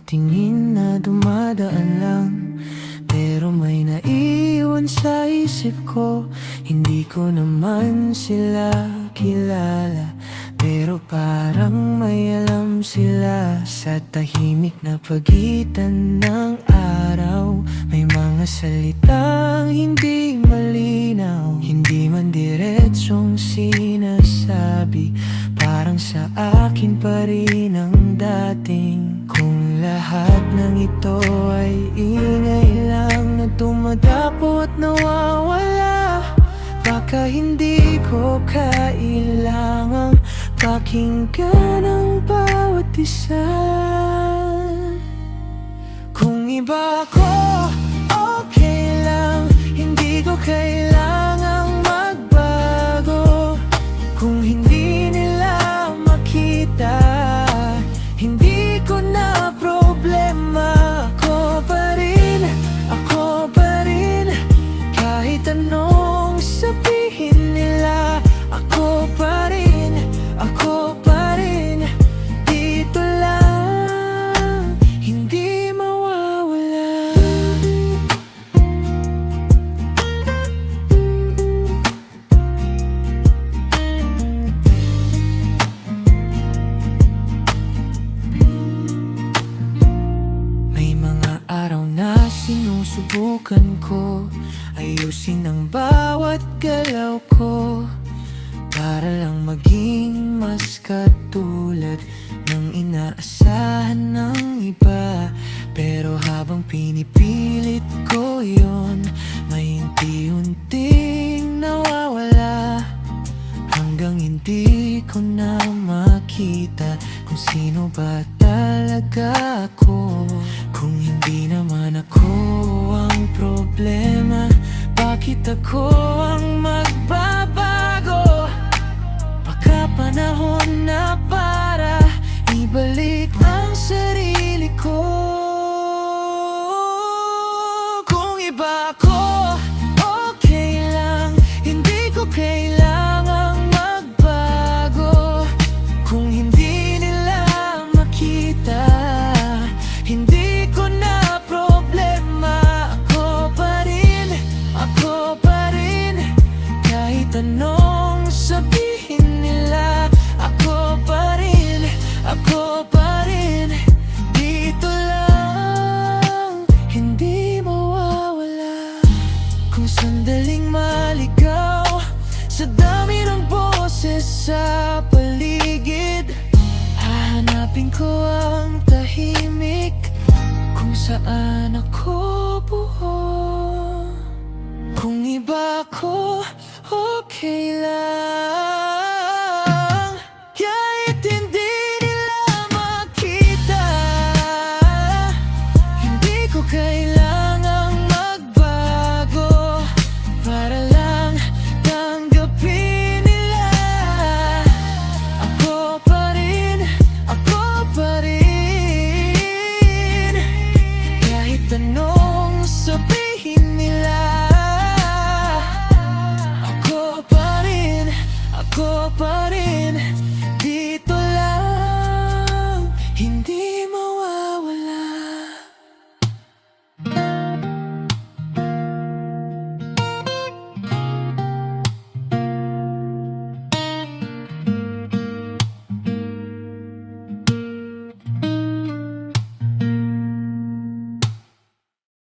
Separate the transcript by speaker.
Speaker 1: tingin na dumadaan lang, pero may naiwan sa isip ko. Hindi ko naman sila kilala, pero parang may alam sila. Sa tahimik na pagitan ng araw, may mga salitang hindi malinaw, hindi man diretsong sinasabi. Parang sa akin pa rin ang dating. Kung lahat ng ito ay ingay lang na dumadapo at nawawala, baka hindi ko kailangang pakinggan ang bawat isa. Kung iba ko, okay lang, hindi ko kailangang magbago. Kung hindi nila makita, hindi ko na problema. Ako pa rin, ako pa rin. Kahit anong sabihin nila, ako pa rin, ako pa rin. Dito lang, hindi mawawala. May mga araw na sinusubukan ko ayusin ang bawat galaw ko, para lang maging mas katulad ng inaasahan ng iba. Pero habang pinipilit ko yon, may unti-unting nawawala, hanggang hindi ko na makita kung sino ba talaga ako. Kung hindi naman ako ang problema, bakit ako ang magbabago? Baka panahon na para ibalik ang sarili ko. Kung iba ko, okay lang, hindi ko kailangang magbago. Kung hindi nila makita, hindi ko na problema. Ako pa rin, ako pa rin. Kahit anong sabihin nila, ako pa rin, ako pa rin. Dito lang, hindi mawawala. Kung sandaling maligaw sa dami ng boses sa